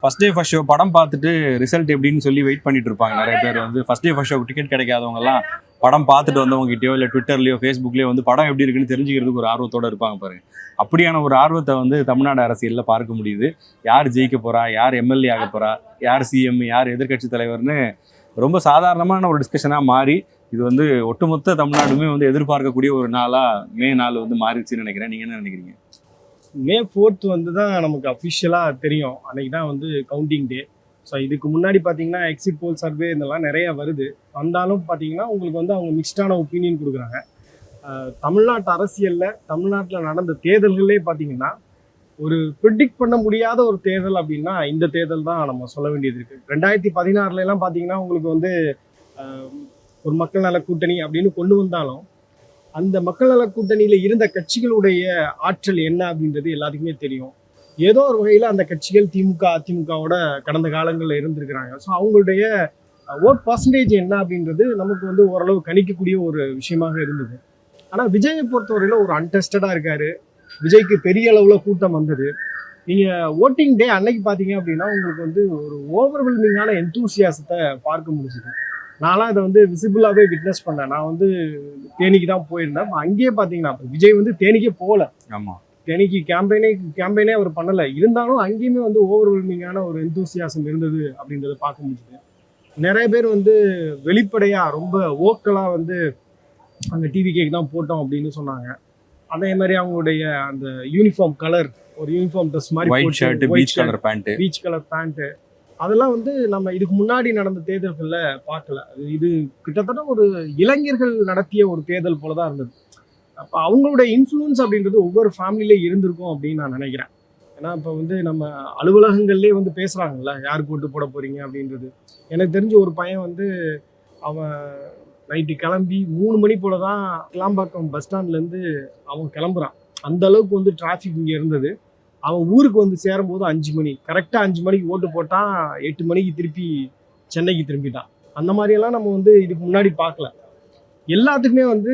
First day first show படம் பார்த்துட்டு result எப்படின்னு சொல்லி வெயிட் பண்ணிட்டு இருப்பாங்க நிறைய பேர். வந்து first day first show ticket கிடைக்காதவங்க எல்லாம் படம் பார்த்துட்டு வந்தவங்க கிட்டயோ இல்லை ட்விட்டர்லயோ ஃபேஸ்புக்லயோ வந்து படம் எப்படி இருக்குன்னு தெரிஞ்சுக்கிறதுக்கு ஒரு ஆர்வத்தோட இருப்பாங்க பாருங்க. அப்படியான ஒரு ஆர்வத்தை வந்து தமிழ்நாடு அரசியலில் பார்க்க முடியுது. யார் ஜெயிக்க போறா, யார் எம்எல்ஏ ஆக போறா, யார் சிஎம், யார் எதிர்கட்சி தலைவர்னு ரொம்ப சாதாரணமான ஒரு டிஸ்கஷனாக மாறி இது வந்து ஒட்டுமொத்த தமிழ்நாடுமே வந்து எதிர்பார்க்கக்கூடிய ஒரு நாளாக மே 4 வந்து மாறிடுச்சுன்னு நினைக்கிறேன். நீங்கள் என்ன நினைக்கிறீங்க? மே 4 வந்து தான் நமக்கு அஃபிஷியலாக தெரியும். அன்னைக்கு தான் வந்து கவுண்டிங் டே. ஸோ இதுக்கு முன்னாடி பார்த்தீங்கன்னா எக்ஸிட் போல் சர்வே இதெல்லாம் நிறைய வருது. வந்தாலும் பார்த்தீங்கன்னா உங்களுக்கு வந்து அவங்க மிக்ஸ்டான ஒப்பீனியன் கொடுக்குறாங்க. தமிழ்நாட்டு அரசியலில் தமிழ்நாட்டில் நடந்த தேர்தல்களே பார்த்தீங்கன்னா ஒரு ப்ரிடிக்ட் பண்ண முடியாத ஒரு தேர்தல் அப்படின்னா இந்த தேர்தல் தான் நம்ம சொல்ல வேண்டியது இருக்குது. 2016 பார்த்தீங்கன்னா உங்களுக்கு வந்து ஒரு மக்கள் நல கூட்டணி அப்படின்னு கொண்டு வந்தாலும் அந்த மக்கள் நல கூட்டணியில இருந்த கட்சிகளுடைய ஆற்றல் என்ன அப்படின்றது எல்லாத்துக்குமே தெரியும். ஏதோ ஒரு வகையில் அந்த கட்சிகள் திமுக அதிமுகவோட கடந்த காலங்களில் இருந்திருக்கிறாங்க. ஸோ அவங்களுடைய ஓட் பர்சன்டேஜ் என்ன அப்படின்றது நமக்கு வந்து ஓரளவு கணிக்கக்கூடிய ஒரு விஷயமாக இருந்தது. ஆனால் விஜயை பொறுத்தவரையில் ஒரு அன்டெஸ்டடாக இருக்காரு. விஜய்க்கு பெரிய அளவில் கூட்டம் வந்தது. நீங்கள் ஓட்டிங் டே அன்னைக்கு பார்த்தீங்க அப்படின்னா உங்களுக்கு வந்து ஒரு ஓவர்வெல்மிங்கான எந்தூசியாசத்தை பார்க்க முடிஞ்சுது. நான்லாம் இதை வந்து விசிபிளாகவே விட்னஸ் பண்ணேன். நான் வந்து தேனிக்கு தான் போயிருந்தேன். அங்கேயே பார்த்தீங்கன்னா விஜய் வந்து தேனிக்கே போகல. ஆமாம், தேனிக்கு கேம்பெயினே அவர் பண்ணலை. இருந்தாலும் அங்கேயுமே வந்து ஓவர்வெல்மிங்கான ஒரு எந்தூசியாசம் இருந்தது அப்படின்றத பார்க்க முடியுது. நிறைய பேர் வந்து வெளிப்படையாக ரொம்ப ஓக்கலாக வந்து அங்கே டிவி கேக்கு தான் போட்டோம் அப்படின்னு சொன்னாங்க. அதே மாதிரி அவங்களுடைய அந்த யூனிஃபார்ம் கலர், ஒரு யூனிஃபார்ம் ட்ரெஸ் மாதிரி white shirt, peach colour pant, அதெல்லாம் வந்து நம்ம இதுக்கு முன்னாடி நடந்த தேர்தல்களில் பார்க்கல. இது கிட்டத்தட்ட ஒரு இளைஞர்கள் நடத்திய ஒரு தேர்தல் போல தான் இருந்தது. அப்போ அவங்களோட இன்ஃப்ளூயன்ஸ் அப்படின்றது ஒவ்வொரு ஃபேமிலியிலே இருந்திருக்கும் அப்படின்னு நான் நினைக்கிறேன். ஏன்னா இப்போ வந்து நம்ம அலுவலகங்கள்லேயே வந்து பேசுகிறாங்கல்ல, யாருக்கு ஓட்டு போட போகிறீங்க அப்படின்றது. எனக்கு தெரிஞ்ச ஒரு பையன் வந்து அவன் நைட்டு கிளம்பி 3 மணி போல தான் கிளாம்பாக்கம் பஸ் ஸ்டாண்ட்லேருந்து அவன் கிளம்புறான். அந்த அளவுக்கு வந்து டிராஃபிக் இங்கே இருந்தது. அவன் ஊருக்கு வந்து சேரும்போது 5 மணி, கரெக்டாக 5 மணிக்கு ஓட்டு போட்டான். 8 மணிக்கு திருப்பி சென்னைக்கு திரும்பிட்டான். அந்த மாதிரியெல்லாம் நம்ம வந்து இதுக்கு முன்னாடி பார்க்கல. எல்லாத்துக்குமே வந்து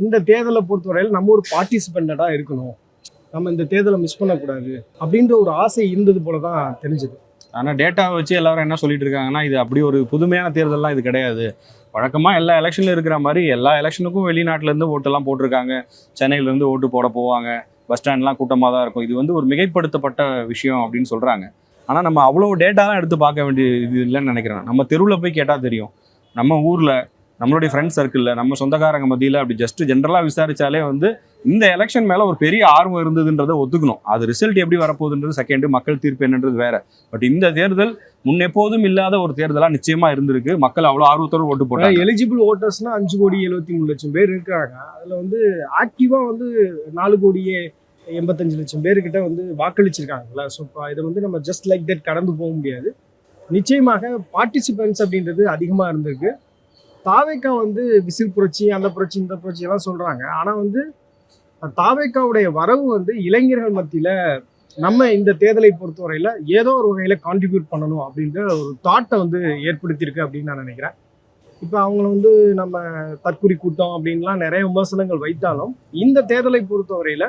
இந்த தேர்தலை பொறுத்தவரையில் நம்ம ஒரு பார்ட்டிசிபெண்டாக இருக்கணும், நம்ம இந்த தேர்தலை மிஸ் பண்ணக்கூடாது அப்படின்ற ஒரு ஆசை இருந்தது போல தான் தெரிஞ்சுது. ஆனால் டேட்டாவை வச்சு எல்லாரும் என்ன சொல்லிட்டு இருக்காங்கன்னா, இது அப்படி ஒரு புதுமையான தேர்தல்லாம் இது கிடையாது. வழக்கமாக எல்லா எலெக்ஷனில் இருக்கிற மாதிரி எல்லா எலெக்ஷனுக்கும் வெளிநாட்டிலேருந்து ஓட்டெல்லாம் போட்டிருக்காங்க. சென்னையிலேருந்து ஓட்டு போட போவாங்க. பஸ் ஸ்டாண்ட்லாம் கூட்டமாக தான் இருக்கும். இது வந்து ஒரு மிகைப்படுத்தப்பட்ட விஷயம் அப்படின்னு சொல்கிறாங்க. ஆனால் நம்ம அவ்வளோ டேட்டாலாம் எடுத்து பார்க்க வேண்டிய இது இல்லைன்னு நினைக்கிறேன். நம்ம தெருவில் போய் கேட்டால் தெரியும். நம்ம ஊரில், நம்மளுடைய ஃப்ரெண்ட்ஸ் சர்க்கிளில், நம்ம சொந்தக்காரங்க மத்தியில் அப்படி ஜஸ்ட் ஜென்ரலாக விசாரித்தாலே வந்து இந்த எலெக்ஷன் மேலே ஒரு பெரிய ஆர்வம் இருந்ததுன்றதை ஒத்துக்கணும். அது ரிசல்ட் எப்படி வரப்போகுதுன்றது செகண்டு, மக்கள் தீர்ப்பு என்னன்றது வேற. பட் இந்த தேர்தல் முன்னெப்போதும் இல்லாத ஒரு தேர்தலாக நிச்சயமாக இருந்திருக்கு. மக்கள் அவ்வளோ ஆர்வத்தோடு ஓட்டு போட்டாங்க. எலிஜிபிள் ஓட்டர்ஸ்னா 5,73,00,000 பேர் இருக்காங்க. அதில் வந்து ஆக்டிவாக வந்து 4,85,00,000 பேர்கிட்ட வந்து வாக்களிச்சிருக்காங்கல்ல. ஸோ இதை வந்து நம்ம ஜஸ்ட் லைக் தட் கடந்து போக முடியாது. நிச்சயமாக பார்ட்டிசிபென்ட்ஸ் அப்படின்றது அதிகமாக இருந்திருக்கு. தாவேக்கா வந்து விசில் புரட்சி, அந்த புரட்சி, இந்த புரட்சி எல்லாம் சொல்கிறாங்க. ஆனால் வந்து தாவேக்காவுடைய வரவு வந்து இளைஞர்கள் மத்தியில் நம்ம இந்த தேர்தலை பொறுத்தவரையில் ஏதோ ஒரு வகையில் கான்ட்ரிபியூட் பண்ணணும் அப்படின்ற ஒரு தாட்டை வந்து ஏற்படுத்தியிருக்கு அப்படின்னு நான் நினைக்கிறேன். இப்போ அவங்கள வந்து நம்ம தற்குறி கூட்டம் அப்படின்லாம் நிறைய விமர்சனங்கள் வைத்தாலும் இந்த தேர்தலை பொறுத்தவரையில்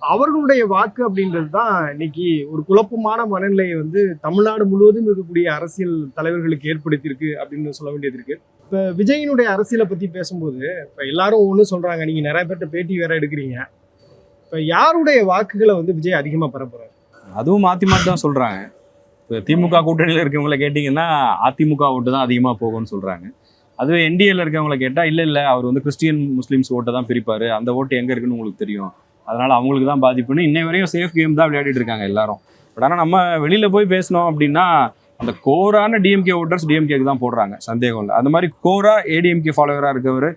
அவர்களுடைய வாக்கு அப்படின்றது தான் இன்னைக்கு ஒரு குழப்பமான மனநிலையை வந்து தமிழ்நாடு முழுவதும் இருக்கக்கூடிய அரசியல் தலைவர்களுக்கு ஏற்படுத்தியிருக்கு அப்படின்னு சொல்ல வேண்டியது இருக்கு. இப்போ விஜயினுடைய அரசியலை பற்றி பேசும்போது இப்போ எல்லாரும் ஒன்று சொல்கிறாங்க, நீங்கள் நிறைய பேர்ட்ட பேட்டி வேற எடுக்கிறீங்க. இப்போ யாருடைய வாக்குகளை வந்து விஜய் அதிகமாக பெற போறாரு? அதுவும் மாற்றி மாற்றி தான் சொல்கிறாங்க. இப்போ திமுக கூட்டணியில் இருக்கவங்களை கேட்டிங்கன்னா அதிமுக ஓட்டு தான் அதிகமாக போகும்னு சொல்கிறாங்க. அதுவே என்டிஏல இருக்கவங்களை கேட்டால் இல்லை அவர் வந்து கிறிஸ்டியன் முஸ்லீம்ஸ் ஓட்டை தான் பிரிப்பார், அந்த ஓட்டு எங்கே இருக்குன்னு உங்களுக்கு தெரியும், அதனால் அவங்களுக்கு தான் பாதிப்புன்னு இன்னை வரையும் சேஃப் கேம் தான் விளையாடிட்டு இருக்காங்க எல்லாரும். பட் ஆனால் நம்ம வெளியில் போய் பேசினோம் அப்படின்னா அந்த கோரான டிஎம்கே ஓட்டர்ஸ் டிஎம்கேக்கு தான் போடுறாங்க, சந்தேகம் இல்லை. அந்த மாதிரி கோரா ஏடிஎம்கே ஃபாலோவராக இருக்கவர்,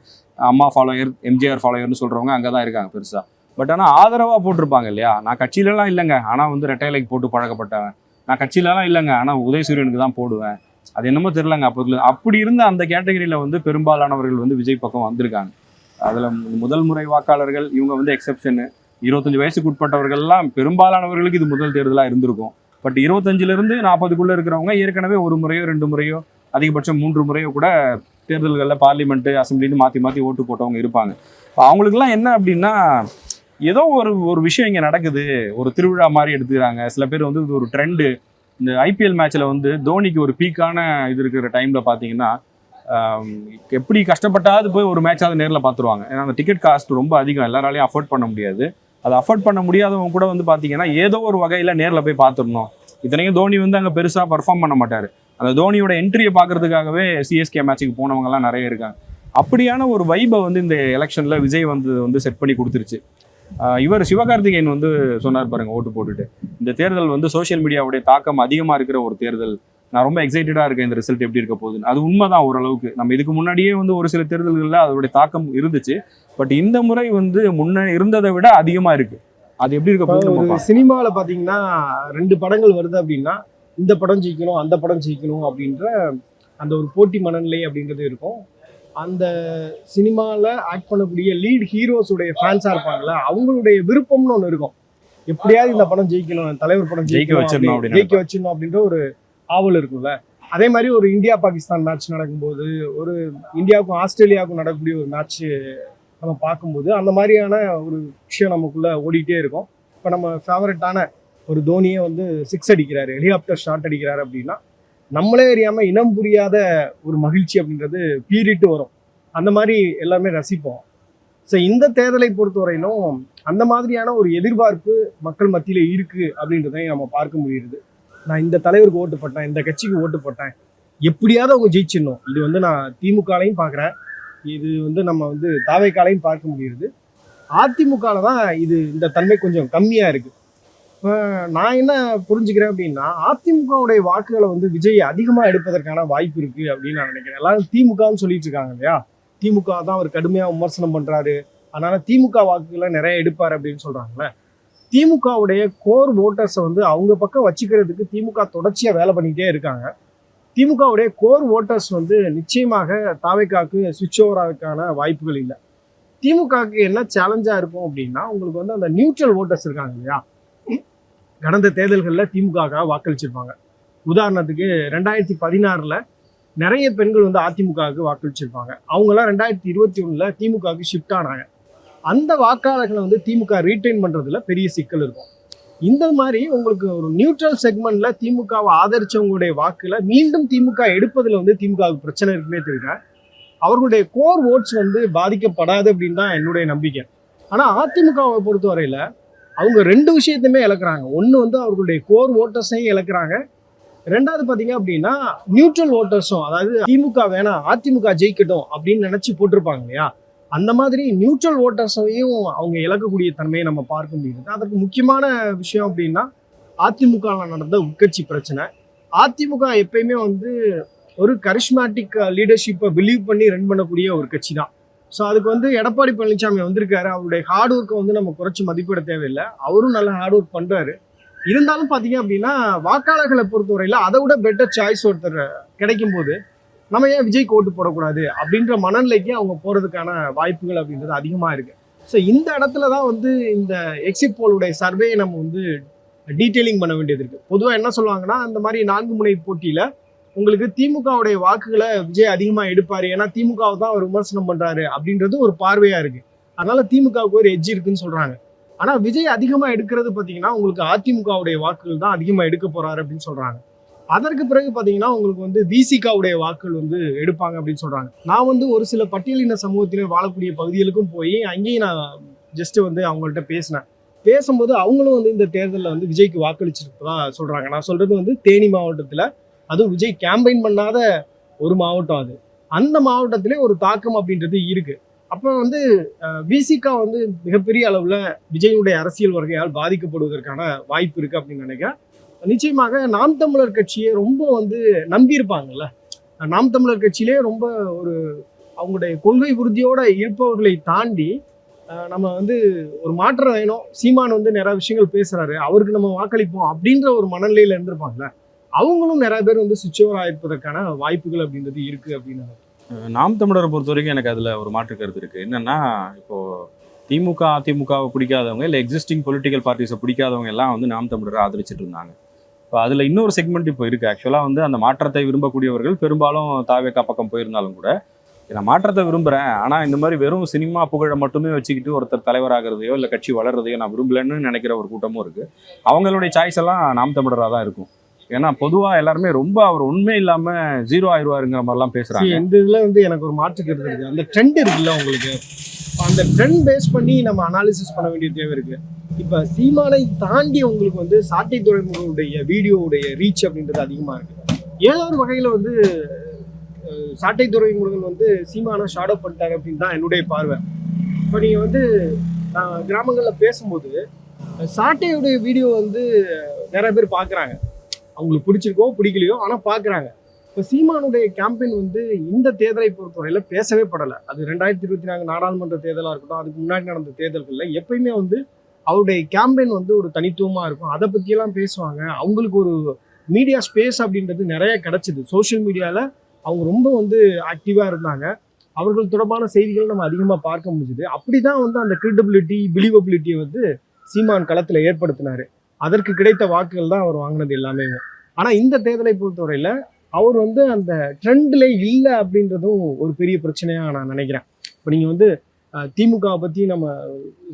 அம்மா ஃபாலோயர், எம்ஜிஆர் ஃபாலோயர்னு சொல்கிறவங்க அங்கே தான் இருக்காங்க பெருசாக. பட் ஆனால் ஆதரவாக போட்டிருப்பாங்க இல்லையா. நான் கட்சியிலலாம் இல்லைங்க, ஆனால் வந்து ரெட்டைலைக்கு போட்டு பழக்கப்பட்டவன், நான் கட்சியிலலாம் இல்லைங்க ஆனால் உதயசூரியனுக்கு தான் போடுவேன், அது என்னமோ தெரிலங்க. அப்படி இருந்த அந்த கேட்டகரியில் வந்து பெரும்பாலானவர்கள் வந்து விஜய் பக்கம் வந்திருக்காங்க. அதில் முதல் முறை வாக்காளர்கள் இவங்க வந்து எக்ஸெப்ஷனு. 25 வயசுக்கு உட்பட்டவர்கள்லாம் பெரும்பாலானவர்களுக்கு இது முதல் தேர்தலாக இருந்திருக்கும். பட் 25லேருந்து 40க்குள்ளே இருக்கிறவங்க ஏற்கனவே 1 முறையோ 2 முறையோ அதிகபட்சம் 3 முறையோ கூட தேர்தல்களில் பார்லிமெண்ட்டு, அசம்பிளின்னு மாற்றி ஓட்டு போட்டவங்க இருப்பாங்க. இப்போ அவங்களுக்குலாம் என்ன அப்படின்னா ஏதோ ஒரு விஷயம் இங்கே நடக்குது, ஒரு திருவிழா மாதிரி எடுத்துக்கிறாங்க. சில பேர் வந்து இது ஒரு ட்ரெண்டு, இந்த ஐபிஎல் மேட்ச்சில் வந்து தோனிக்கு ஒரு பீக்கான இது இருக்கிற டைமில் பார்த்தீங்கன்னா எப்படி கஷ்டப்பட்டாவது போய் ஒரு மேட்சாவது நேரில் பார்த்துருவாங்க. ஏன்னா அந்த டிக்கெட் காஸ்ட் ரொம்ப அதிகம், எல்லாராலையும் அஃபோர்ட் பண்ண முடியாது. அதை அஃபோர்ட் பண்ண முடியாதவங்க கூட வந்து பார்த்தீங்கன்னா ஏதோ ஒரு வகையில் நேரில் போய் பார்த்துடணும். இத்தனைக்கும் தோனி வந்து அங்கே பெருசாக பர்ஃபார்ம் பண்ண மாட்டார். அந்த தோனியோட என்ட்ரியை பார்க்கறதுக்காகவே சிஎஸ்கே மேட்சுக்கு போனவங்கலாம் நிறைய இருக்காங்க. அப்படியான ஒரு வைபை வந்து இந்த எலெக்ஷனில் விஜய் வந்து செட் பண்ணி கொடுத்துருச்சு. இவர் சிவகார்த்திகேயன் வந்து சொன்னார் பாருங்க, ஓட்டு போட்டுட்டு இந்த தேர்தல் வந்து சோஷியல் மீடியாவுடைய தாக்கம் அதிகமாக இருக்கிற ஒரு தேர்தல், நான் ரொம்ப எக்ஸைட்டடாக இருக்கேன் இந்த ரிசல்ட் எப்படி இருக்க போகுதுன்னு. அது உண்மைதான் ஓரளவுக்கு. நம்ம இதுக்கு முன்னாடியே வந்து ஒரு சில தேர்தல்களில் அதோடைய தாக்கம் இருந்துச்சு. பட் இந்த முறை வந்து முன்ன இருந்ததை விட அதிகமாக இருக்கு. அது எப்படி இருக்க போகுது? சினிமாவில் பார்த்தீங்கன்னா 2 படங்கள் வருது அப்படின்னா இந்த படம் ஜெயிக்கணும் அந்த படம் ஜெயிக்கணும் அப்படின்ற அந்த ஒரு போட்டி மனநிலை அப்படின்றது இருக்கும். அந்த சினிமாவில் ஆக்ட் பண்ணக்கூடிய லீட் ஹீரோஸுடைய ஃபேன்ஸாக இருப்பாங்கல்ல, அவங்களுடைய விருப்பம்னு ஒன்று இருக்கும். எப்படியாவது இந்த படம் ஜெயிக்கணும், தலைவர் படம் ஜெயிக்க வச்சிடணும் அப்படின்ற ஒரு ஆவல் இருக்கும்ல. அதே மாதிரி ஒரு இந்தியா பாகிஸ்தான் மேட்ச் நடக்கும்போது, ஒரு இந்தியாவுக்கும் ஆஸ்திரேலியாவுக்கும் நடக்கக்கூடிய ஒரு மேட்ச் நம்ம பார்க்கும்போது அந்த மாதிரியான ஒரு விஷயம் நமக்குள்ள ஓடிட்டே இருக்கும். இப்போ நம்ம ஃபேவரட்டான ஒரு தோனியே வந்து 6 அடிக்கிறாரு, ஹெலிகாப்டர் ஷாட் அடிக்கிறாரு அப்படின்னா நம்மளே அறியாம இனம் புரியாத ஒரு மகிழ்ச்சி அப்படின்றது பீறிட்டு வரும். அந்த மாதிரி எல்லாமே ரசிப்போம். ஸோ இந்த தேர்தலை பொறுத்தவரையிலும் அந்த மாதிரியான ஒரு எதிர்பார்ப்பு மக்கள் மத்தியில இருக்கு அப்படின்றதை நம்ம பார்க்க முடியுது. நான் இந்த தலைவருக்கு ஓட்டு போட்டேன், இந்த கட்சிக்கு ஓட்டு போட்டேன், எப்படியாவது அவங்க ஜெயிச்சிடணும். இது வந்து நான் திமுகலையும் பார்க்குறேன், இது வந்து நம்ம வந்து தாவேக்காலையும் பார்க்க முடியுது. அதிமுகவில் தான் இந்த தன்மை கொஞ்சம் கம்மியாக இருக்கு. இப்போ நான் என்ன புரிஞ்சுக்கிறேன் அப்படின்னா, அதிமுகவுடைய வாக்குகளை வந்து விஜய் அதிகமாக எடுப்பதற்கான வாய்ப்பு இருக்கு அப்படின்னு நான் நினைக்கிறேன். எல்லாரும் திமுகன்னு சொல்லிட்டு இருக்காங்க இல்லையா, திமுக தான் அவர் கடுமையாக விமர்சனம் பண்றாரு, அதனால திமுக வாக்குகளை நிறைய எடுப்பார் அப்படின்னு சொல்றாங்கல்ல. திமுகவுடைய கோர் ஓட்டர்ஸை வந்து அவங்க பக்கம் வச்சுக்கிறதுக்கு திமுக தொடர்ச்சியா வேலை பண்ணிக்கிட்டே இருக்காங்க. திமுகவுடைய கோர் ஓட்டர்ஸ் வந்து நிச்சயமாக தாவேக்காக்கு சுவிட்ச் ஓவர் ஆகிறதுக்கான வாய்ப்புகள் இல்லை. திமுகவுக்கு என்ன சேலஞ்சா இருக்கும் அப்படின்னா, உங்களுக்கு வந்து அந்த நியூட்ரல் ஓட்டர்ஸ் இருக்காங்க இல்லையா, கடந்த தேர்தல்களில் திமுக வாக்களிச்சிருப்பாங்க. உதாரணத்துக்கு 2016 நிறைய பெண்கள் வந்து அதிமுகவுக்கு வாக்களிச்சிருப்பாங்க. அவங்களாம் 2021 திமுகவுக்கு ஷிஃப்ட் ஆனாங்க. அந்த வாக்காளர்களை வந்து திமுக ரீட்டைன் பண்றதுல பெரிய சிக்கல் இருக்கும். இந்த மாதிரி உங்களுக்கு ஒரு நியூட்ரல் செக்மெண்ட்ல திமுகவை ஆதரிச்சவங்களுடைய வாக்குல மீண்டும் திமுக எடுப்பதுல வந்து திமுகவுக்கு பிரச்சனை இருக்குமே தவிர அவர்களுடைய கோர் ஓட்ஸ் வந்து பாதிக்கப்படாது அப்படின்னு தான் என்னுடைய நம்பிக்கை. ஆனா அதிமுகவை பொறுத்தவரையில அவங்க 2 விஷயத்தையுமே இழக்கிறாங்க. ஒன்று வந்து அவர்களுடைய கோர் ஓட்டர்ஸையும் இழக்கிறாங்க. 2வது பார்த்தீங்க அப்படின்னா நியூட்ரல் ஓட்டர்ஸும், அதாவது திமுக வேணாம் அதிமுக ஜெயிக்கட்டும் அப்படின்னு நினைச்சு போட்டிருப்பாங்க இல்லையா, அந்த மாதிரி நியூட்ரல் ஓட்டர்ஸையும் அவங்க இழக்கக்கூடிய தன்மையை நம்ம பார்க்க முடியுது. அதற்கு முக்கியமான விஷயம் அப்படின்னா அதிமுக நடந்த உட்கட்சி பிரச்சனை. அதிமுக எப்பயுமே வந்து ஒரு கரிஷ்மேட்டிக் லீடர்ஷிப்பை பிலீவ் பண்ணி ரன் பண்ணக்கூடிய ஒரு கட்சி தான். ஸோ அதுக்கு வந்து எடப்பாடி பழனிசாமி வந்திருக்காரு, அவருடைய ஹார்ட் ஒர்க்கை வந்து நம்ம குறைச்சி மதிப்பிட தேவையில்லை, அவரும் நல்ல ஹார்ட் ஒர்க் பண்றாரு. இருந்தாலும் பார்த்தீங்க அப்படின்னா வாக்காளர்களை பொறுத்தவரையில் அதை விட பெட்டர் சாய்ஸ் ஒருத்தர் கிடைக்கும் போது நம்ம ஏன் விஜய்க்கு ஓட்டு போடக்கூடாது அப்படின்ற மனநிலைக்கு அவங்க போறதுக்கான வாய்ப்புகள் அப்படின்றது அதிகமாக இருக்கு. ஸோ இந்த இடத்துல தான் வந்து இந்த எக்ஸிட் போலுடைய சர்வே நம்ம வந்து டீட்டெயிலிங் பண்ண வேண்டியது இருக்கு. பொதுவாக என்ன சொல்லுவாங்கன்னா, அந்த மாதிரி 4 முனை போட்டியில உங்களுக்கு திமுகவுடைய வாக்குகளை விஜய் அதிகமாக எடுப்பாரு, ஏன்னா திமுகவை தான் அவர் விமர்சனம் பண்றாரு அப்படின்றது ஒரு பார்வையா இருக்கு. அதனால திமுகவுக்கு ஒரு எட்ஜ் இருக்குன்னு சொல்றாங்க. ஆனா விஜய் அதிகமாக எடுக்கிறது பார்த்தீங்கன்னா உங்களுக்கு அதிமுகவுடைய வாக்குகள் தான் அதிகமாக எடுக்க போறாரு அப்படின்னு சொல்றாங்க. அதற்கு பிறகு பார்த்தீங்கன்னா உங்களுக்கு வந்து விசிகாவுடைய வாக்குகள் வந்து எடுப்பாங்க அப்படின்னு சொல்றாங்க. நான் வந்து ஒரு சில பட்டியலின சமூகத்தினர் வாழக்கூடிய பகுதிகளுக்கும் போய் அங்கேயும் நான் ஜஸ்ட் வந்து அவங்கள்ட்ட பேசும்போது அவங்களும் வந்து இந்த தேர்தலில் வந்து விஜய்க்கு வாக்களிச்சிருப்பதா சொல்றாங்க. நான் சொல்றது வந்து தேனி மாவட்டத்தில், அதுவும் விஜய் கேம்பெயின் பண்ணாத ஒரு மாவட்டம் அது. அந்த மாவட்டத்திலே ஒரு தாக்கம் அப்படின்றது இருக்கு. அப்போ வந்து விசிகா வந்து மிகப்பெரிய அளவில் விஜயுடைய அரசியல் வருகையால் பாதிக்கப்படுவதற்கான வாய்ப்பு இருக்கு அப்படின்னு நினைக்கிறேன். நிச்சயமாக நாம் தமிழர் கட்சியை ரொம்ப வந்து நம்பியிருப்பாங்கல்ல, நாம் தமிழர் கட்சியிலே ரொம்ப ஒரு அவங்களுடைய கொள்கை உறுதியோட இருப்பவர்களை தாண்டி நம்ம வந்து ஒரு மாற்றம் வேணும், சீமான் வந்து நிறைய விஷயங்கள் பேசுறாரு, அவருக்கு நம்ம வாக்களிப்போம் அப்படின்ற ஒரு மனநிலையில இருந்திருப்பாங்கல்ல, அவங்களும் நிறைய பேர் வந்து சுவிட்ச் ஓவர் ஆயிருப்பதற்கான வாய்ப்புகள் அப்படின்றது இருக்கு அப்படின்னு. நாம் தமிழரை பொறுத்த வரைக்கும் எனக்கு அதில் ஒரு மாற்று கருத்து இருக்குது. என்னென்னா, இப்போது திமுக அதிமுகவை பிடிக்காதவங்க இல்லை எக்ஸிஸ்டிங் பொலிட்டிக்கல் பார்ட்டிஸை பிடிக்காதவங்க எல்லாம் வந்து நாம் தமிழரை ஆதரிச்சிட்டு இருந்தாங்க. இப்போ அதில் இன்னொரு செக்மெண்ட் இப்போ இருக்குது. ஆக்சுவலாக வந்து அந்த மாற்றத்தை விரும்பக்கூடியவர்கள் பெரும்பாலும் தாவேக்கா பக்கம் போயிருந்தாலும் கூட, நான் மாற்றத்தை விரும்புகிறேன், ஆனால் இந்த மாதிரி வெறும் சினிமா புகழை மட்டுமே வச்சுக்கிட்டு ஒருத்தர் தலைவராகிறதையோ இல்லை கட்சி வளர்றதையோ நான் விரும்பலன்னு நினைக்கிற ஒரு கூட்டமும் இருக்குது. அவங்களுடைய சாய்ஸ் எல்லாம் நாம் தமிழராக தான் இருக்கும். ஏன்னா பொதுவா எல்லாருமே ரொம்ப அவர் உண்மை இல்லாம 0 ஆயிடுவாருங்கிற மாதிரிலாம் பேசுறாங்க. இந்த இதுல வந்து எனக்கு ஒரு மாற்று கருத்து இருக்கு. அந்த ட்ரெண்ட் இருக்குல்ல உங்களுக்கு, அந்த ட்ரெண்ட் பேஸ் பண்ணி நம்ம அனாலிசிஸ் பண்ண வேண்டிய தேவை இருக்கு. இப்ப சீமானை தாண்டி உங்களுக்கு வந்து சாட்டை துறைமுகனுடைய வீடியோவுடைய ரீச் அப்படின்றது அதிகமா இருக்கு. ஏதோ ஒரு வகையில வந்து சாட்டை துறைமுருகன் வந்து சீமானை ஷாடோ பண்ணிட்டாங்க அப்படின்னு தான் என்னுடைய பார்வை. இப்போ நீங்க வந்து கிராமங்கள்ல பேசும்போது சாட்டையுடைய வீடியோ வந்து நிறைய பேர் பாக்குறாங்க, அவங்களுக்கு பிடிச்சிருக்கோ பிடிக்கலையோ ஆனா பாக்குறாங்க. இப்போ சீமானுடைய கேம்பெயின் வந்து இந்த தேர்தலை பொறுத்தவரையில பேசவே படலை. அது 2024 நாடாளுமன்ற தேர்தலாக இருக்கட்டும், அதுக்கு முன்னாடி நடந்த தேர்தல்களில் எப்பயுமே வந்து அவருடைய கேம்பெயின் வந்து ஒரு தனித்துவமாக இருக்கும். அதை பற்றியெல்லாம் பேசுவாங்க. அவங்களுக்கு ஒரு மீடியா ஸ்பேஸ் அப்படின்றது நிறைய கிடைச்சிது. சோஷியல் மீடியாவில் அவங்க ரொம்ப வந்து ஆக்டிவாக இருந்தாங்க. அவர்கள் தொடர்பான செய்திகள் நம்ம அதிகமாக பார்க்க முடிஞ்சுது. அப்படி தான் வந்து அந்த கிரெடிபிலிட்டி, பிலீவபிலிட்டியை வந்து சீமான் களத்தில் ஏற்படுத்தினார். அதற்கு கிடைத்த வாக்குகள் தான் அவர் வாங்கினது எல்லாமே. ஆனால் இந்த தேர்தலை பொறுத்தவரையில் அவர் வந்து அந்த ட்ரெண்ட்ல இல்லை அப்படின்றதும் ஒரு பெரிய பிரச்சனையாக நான் நினைக்கிறேன். இப்போ நீங்கள் வந்து திமுகவை பற்றி நம்ம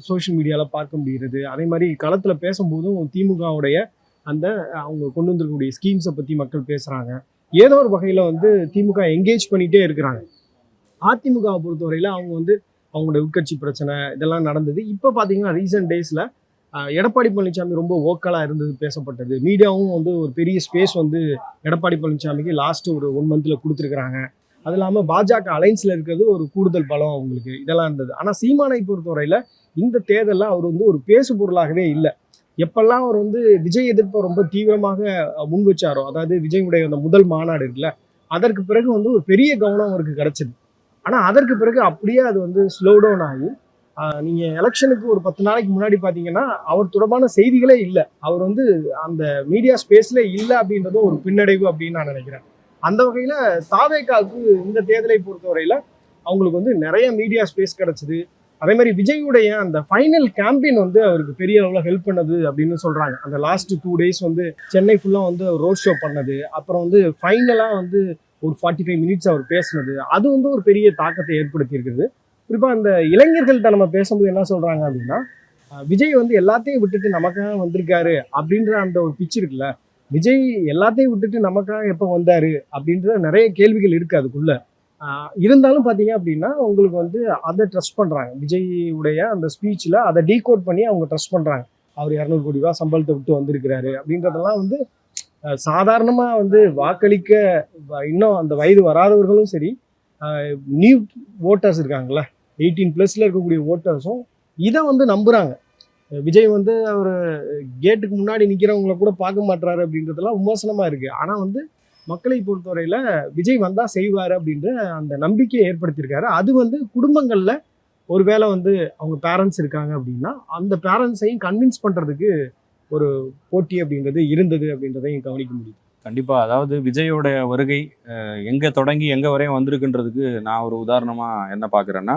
சோஷியல் மீடியாவில் பார்க்க முடிகிறது. அதே மாதிரி களத்தில் பேசும்போதும் திமுகவுடைய அந்த அவங்க கொண்டு வந்திருக்கக்கூடிய ஸ்கீம்ஸை பற்றி மக்கள் பேசுகிறாங்க. ஏதோ ஒரு வகையில் வந்து திமுக என்கேஜ் பண்ணிகிட்டே இருக்கிறாங்க. அதிமுகவை பொறுத்தவரையில் அவங்க வந்து அவங்களோட உட்கட்சி பிரச்சனை இதெல்லாம் நடந்தது. இப்போ பார்த்தீங்கன்னா ரீசெண்ட் டேஸில் எடப்பாடி பழனிசாமி ரொம்ப ஓக்கலாக இருந்தது, பேசப்பட்டது. மீடியாவும் வந்து ஒரு பெரிய ஸ்பேஸ் வந்து எடப்பாடி பழனிசாமிக்கு லாஸ்ட் ஒரு 1 மந்த்தில் கொடுத்துருக்குறாங்க. அது இல்லாமல் பாஜக அலைன்ஸில் இருக்கிறது ஒரு கூடுதல் பலம் அவங்களுக்கு, இதெல்லாம் இருந்தது. ஆனால் சீமானை பொறுத்தவரையில் இந்த தேர்தலில் அவர் வந்து ஒரு பேசு பொருளாகவே இல்லை. எப்பெல்லாம் அவர் வந்து விஜய் எதிர்ப்பை ரொம்ப தீவிரமாக முன் வச்சாரோ, அதாவது விஜயுடைய அந்த முதல் மாநாடு இருக்குல்ல, அதற்கு பிறகு வந்து ஒரு பெரிய கவனம் அவருக்கு கிடைச்சது. ஆனால் அதற்கு பிறகு அப்படியே அது வந்து ஸ்லோ டவுன் ஆகி நீங்கள் எலெக்ஷனுக்கு ஒரு 10 நாளைக்கு முன்னாடி பார்த்தீங்கன்னா அவர் தொடர்பான செய்திகளே இல்லை. அவர் வந்து அந்த மீடியா ஸ்பேஸில் இல்லை அப்படின்றதும் ஒரு பின்னடைவு அப்படின்னு நான் நினைக்கிறேன். அந்த வகையில் தாவேகாவுக்கு இந்த தேர்தலை பொறுத்தவரையில் அவங்களுக்கு வந்து நிறைய மீடியா ஸ்பேஸ் கிடச்சிது. அதே மாதிரி விஜயுடைய அந்த ஃபைனல் கேம்பெயின் வந்து அவருக்கு பெரிய அளவில் ஹெல்ப் பண்ணது அப்படின்னு சொல்கிறாங்க. அந்த லாஸ்ட் 2 days வந்து சென்னை ஃபுல்லாக வந்து ரோட் ஷோ பண்ணது, அப்புறம் வந்து ஃபைனலாக வந்து ஒரு 45 minutes அவர் பேசுனது, அது வந்து ஒரு பெரிய தாக்கத்தை ஏற்படுத்தி இருக்குது. குறிப்பாக அந்த இளைஞர்கள்ட்ட நம்ம பேசும்போது என்ன சொல்கிறாங்க அப்படின்னா, விஜய் வந்து எல்லாத்தையும் விட்டுட்டு நமக்காக வந்திருக்காரு அப்படின்ற அந்த ஒரு பிச் இருக்குல்ல, விஜய் எல்லாத்தையும் விட்டுட்டு நமக்காக எப்போ வந்தார் அப்படின்ற நிறைய கேள்விகள் இருக்குது அதுக்குள்ள. இருந்தாலும் பார்த்தீங்க அப்படின்னா உங்களுக்கு வந்து அதை ட்ரஸ்ட் பண்ணுறாங்க. விஜய் உடைய அந்த ஸ்பீச்சில் அதை டீகோட் பண்ணி அவங்க ட்ரஸ்ட் பண்ணுறாங்க. அவர் 200 கோடி ரூபா சம்பளத்தை விட்டு வந்திருக்கிறாரு அப்படின்றதெல்லாம் வந்து சாதாரணமாக வந்து வாக்களிக்க இன்னும் அந்த வயது வராதவர்களும் சரி, நியூ ஓட்டர்ஸ் இருக்காங்களா 18+ இருக்கக்கூடிய ஓட்டர்ஸும் இதை வந்து நம்புறாங்க. விஜய் வந்து அவர் கேட்டுக்கு முன்னாடி நிற்கிறவங்கள கூட பார்க்க மாட்டாரு அப்படின்றதெல்லாம் விமர்சனமா இருக்கு. ஆனால் வந்து மக்களை பொறுத்தவரையில விஜய் வந்தா செய்வார் அப்படின்ற அந்த நம்பிக்கையை ஏற்படுத்தியிருக்காரு. அது வந்து குடும்பங்கள்ல ஒருவேளை வந்து அவங்க பேரண்ட்ஸ் இருக்காங்க அப்படின்னா அந்த பேரண்ட்ஸையும் கன்வின்ஸ் பண்றதுக்கு ஒரு போட்டி அப்படின்றது இருந்தது அப்படின்றதையும் கவனிக்க முடியும். கண்டிப்பா. அதாவது விஜயோட வருகை எங்க தொடங்கி எங்க வரையும் வந்திருக்குன்றதுக்கு நான் ஒரு உதாரணமா என்ன பார்க்குறேன்னா,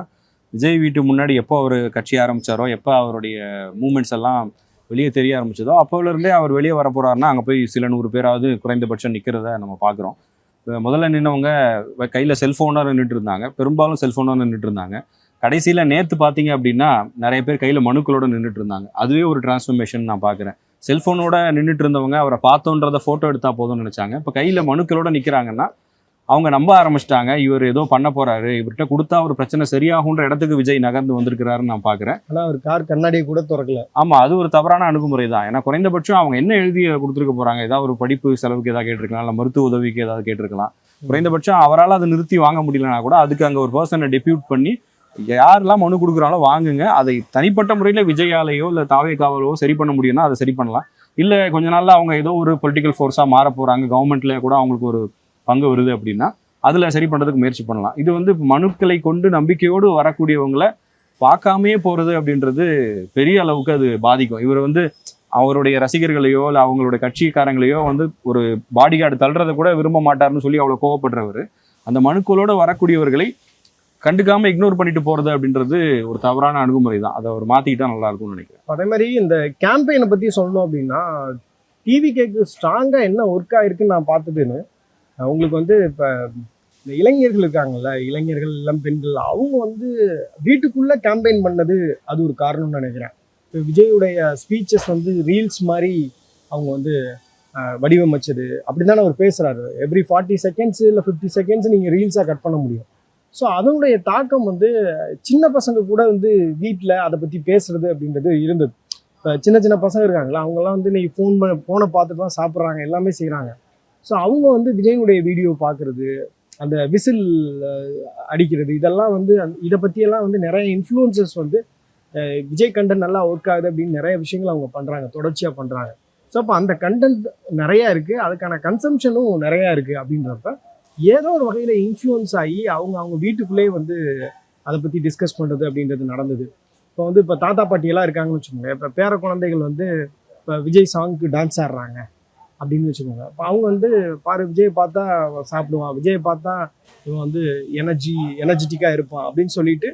விஜய் வீட்டு முன்னாடி எப்போ அவர் கட்சி ஆரம்பிச்சாரோ, எப்போ அவருடைய மூமெண்ட்ஸ் எல்லாம் வெளியே தெரிய ஆரம்பிச்சதோ, அப்போலேருந்தே அவர் வெளியே வர போறாருன்னா அங்கே போய் சில 100 பேராவது குறைந்தபட்சம் நிற்கிறத நம்ம பார்க்குறோம். முதல்ல நின்னவங்க கையில் செல்ஃபோனாக நின்றுட்டு இருந்தாங்க, பெரும்பாலும் செல்ஃபோனாக நின்றுட்டு இருந்தாங்க. கடைசியில் நேற்று பார்த்தீங்க அப்படின்னா நிறைய பேர் கையில் மனுக்களோட நின்றுட்டு இருந்தாங்க. அதுவே ஒரு டிரான்ஸ்ஃபர்மேஷன் நான் பார்க்குறேன். செல்ஃபோனோட நின்றுட்டு இருந்தவங்க அவரை பார்த்தோன்றதை ஃபோட்டோ எடுத்தால் போதும்னு நினச்சாங்க. இப்போ கையில் மனுக்களோட நிற்கிறாங்கன்னா அவங்க நம்ப ஆரம்பிச்சிட்டாங்க, இவர் ஏதோ பண்ண போறாரு, இவர்கிட்ட கொடுத்தா ஒரு பிரச்சனை சரியாகுன்ற இடத்துக்கு விஜய் நகர்ந்து வந்திருக்கிறாருன்னு நான் பார்க்குறேன். ஆனால் அவர் கார் கண்ணாடியை கூட திறக்கல. ஆமாம், அது ஒரு தவறான அணுகுமுறை தான். ஏன்னா குறைந்தபட்சம் அவங்க என்ன எழுதி கொடுத்துருக்க போகிறாங்க, ஏதாவது ஒரு படிப்பு செலவுக்கு ஏதாவது கேட்டிருக்கலாம், இல்லை மருத்துவ உதவிக்கு ஏதாவது கேட்டிருக்கலாம். குறைந்தபட்சம் அவரால் அதை நிறுத்தி வாங்க முடியலனா கூட அதுக்கு அங்கே ஒரு பர்சனை டெபியூட் பண்ணி யாரெல்லாம் மனு கொடுக்குறாங்களோ வாங்குங்க, அதை தனிப்பட்ட முறையில் விஜயாலேயோ இல்லை தாவேகாவோ சரி பண்ண முடியும்னா அதை சரி பண்ணலாம். இல்லை கொஞ்ச நாளில் அவங்க ஏதோ ஒரு பொலிட்டிக்கல் ஃபோர்ஸாக மாற போகிறாங்க, கவர்மெண்ட்ல கூட அவங்களுக்கு ஒரு பங்கு வருது அப்படின்னா அதில் சரி பண்ணுறதுக்கு முயற்சி பண்ணலாம். இது வந்து மனுக்களை கொண்டு நம்பிக்கையோடு வரக்கூடியவங்களை பார்க்காமே போகிறது அப்படின்றது பெரிய அளவுக்கு அது பாதிக்கும். இவர் வந்து அவருடைய ரசிகர்களையோ இல்லை அவங்களுடைய கட்சிக்காரங்களையோ வந்து ஒரு பாடி கார்டு தள்ளுறதை கூட விரும்ப மாட்டார்னு சொல்லி அவ்வளோ கோவப்படுறவர் அந்த மனுக்களோடு வரக்கூடியவர்களை கண்டுக்காம இக்னோர் பண்ணிட்டு போறது அப்படின்றது ஒரு தவறான அணுகுமுறை தான். அதை அவர் மாத்திக்கிட்டா நல்லா இருக்கும்னு நினைக்கிறேன். அதே மாதிரி இந்த கேம்பெயினை பத்தி சொல்லணும் அப்படின்னா, டிவிகேக்கு ஸ்ட்ராங்கா என்ன ஒர்க் ஆயிருக்குன்னு நான் பார்த்ததுன்னு, உங்களுக்கு வந்து இப்ப இந்த இளைஞர்கள் இருக்காங்கல்ல, இளைஞர்கள் இளம் பெண்கள், அவங்க வந்து வீட்டுக்குள்ள கேம்பெயின் பண்ணது அது ஒரு காரணம்னு நினைக்கிறேன். இப்போ விஜயுடைய ஸ்பீச்சஸ் வந்து ரீல்ஸ் மாதிரி அவங்க வந்து வடிவமைச்சது அப்படிதானே அவர் பேசுறாரு. எவ்ரி 40 செகண்ட்ஸ் இல்லை 50 செகண்ட்ஸ் நீங்கள் ரீல்ஸாக கட் பண்ண முடியும். ஸோ அதனுடைய தாக்கம் வந்து சின்ன பசங்க கூட வந்து வீட்டில் அதை பற்றி பேசுறது அப்படின்றது இருந்தது. இப்போ சின்ன சின்ன பசங்க இருக்காங்களா, அவங்கெல்லாம் வந்து இன்னைக்கு ஃபோனை பார்த்துட்டு தான் சாப்பிட்றாங்க, எல்லாமே செய்கிறாங்க. ஸோ அவங்க வந்து விஜயனுடைய வீடியோ பார்க்குறது, அந்த விசில் அடிக்கிறது, இதெல்லாம் வந்து இதை பற்றியெல்லாம் வந்து நிறைய இன்ஃப்ளூயன்சஸ் வந்து விஜய் கண்டென்ட் நல்லா ஒர்க் ஆகுது அப்படின்னு நிறைய விஷயங்கள் அவங்க பண்ணுறாங்க, தொடர்ச்சியாக பண்ணுறாங்க. ஸோ அப்போ அந்த கண்டென்ட் நிறையா இருக்குது, அதுக்கான கன்சம்ஷனும் நிறையா இருக்குது. அப்படின்றப்ப ஏதோ ஒரு வகையில் இன்ஃப்ளூயன்ஸ் ஆகி அவங்க வீட்டுக்குள்ளேயே வந்து அதை பற்றி டிஸ்கஸ் பண்ணுறது அப்படின்றது நடந்தது. இப்போ தாத்தா பாட்டியெல்லாம் இருக்காங்கன்னு வச்சுக்கோங்க. இப்போ பேர குழந்தைகள் வந்து இப்போ விஜய் சாங்க்கு டான்ஸ் ஆடுறாங்க அப்படின்னு வச்சுக்கோங்க. அப்போ அவங்க வந்து பாரு, விஜய் பார்த்தா சாப்பிடுவான், விஜய் பார்த்தா இவன் வந்து எனர்ஜெட்டிக்காக இருப்பான் அப்படின்னு சொல்லிட்டு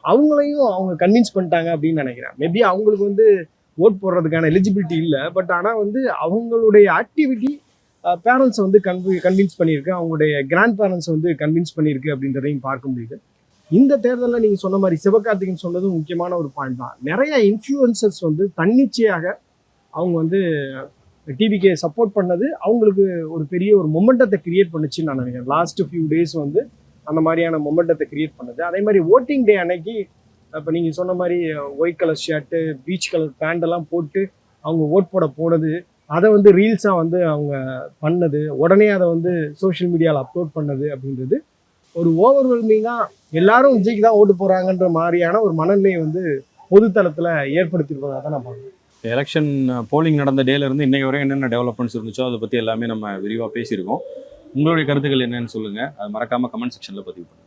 அவங்களையும் அவங்க கன்வின்ஸ் பண்ணிட்டாங்க அப்படின்னு நினைக்கிறேன். மேபி அவங்களுக்கு வந்து ஓட் போடுறதுக்கான எலிஜிபிலிட்டி இல்லை, பட் ஆனால் வந்து அவங்களுடைய ஆக்டிவிட்டி பேரண்ட்ஸை வந்து கன்வின்ஸ் பண்ணியிருக்கு, அவங்களுடைய கிராண்ட் பேரண்ட்ஸை வந்து கன்வின்ஸ் பண்ணியிருக்கு அப்படின்றதையும் பார்க்க முடியுது. இந்த தேர்தலில் நீங்கள் சொன்ன மாதிரி சிவகார்த்திகேயன் சொன்னதும் முக்கியமான ஒரு பாயிண்ட் தான். நிறைய இன்ஃப்ளூயன்சர்ஸ் வந்து தன்னிச்சையாக அவங்க வந்து டிவிக்கு சப்போர்ட் பண்ணது அவங்களுக்கு ஒரு பெரிய ஒரு மொமெண்டத்தை கிரியேட் பண்ணுச்சுன்னு நான் நினைக்கிறேன். லாஸ்ட் ஃபியூ டேஸ் வந்து அந்த மாதிரியான மொமெண்டத்தை கிரியேட் பண்ணுது. அதே மாதிரி ஓட்டிங் டே அன்னைக்கு இப்போ நீங்கள் சொன்ன மாதிரி white colour shirt, peach colour பேண்டெல்லாம் போட்டு அவங்க ஓட் போனது, அதை வந்து ரீல்ஸாக வந்து அவங்க பண்ணது, உடனே அதை வந்து சோஷியல் மீடியாவில் அப்லோட் பண்ணது அப்படின்றது ஒரு ஓவர்வெல்மிங்காக எல்லாரும் விஜய்க்கு தான் ஓட்டு போகிறாங்கன்ற மாதிரியான ஒரு மனநிலையை வந்து பொதுத்தளத்தில் ஏற்படுத்தியிருப்பதாக தான் நான் பார்க்குறேன். எலெக்ஷன் போலிங் நடந்த டேல இருந்து இன்னைக்கு வரையும் என்னென்ன டெவலப்மெண்ட்ஸ் இருந்துச்சோ அதை பற்றி எல்லாமே நம்ம விரிவாக பேசியிருக்கோம். உங்களுடைய கருத்துக்கள் என்னன்னு சொல்லுங்கள். அது மறக்காமல் கமெண்ட் செக்ஷனில் பதிவு பண்ணுங்கள்.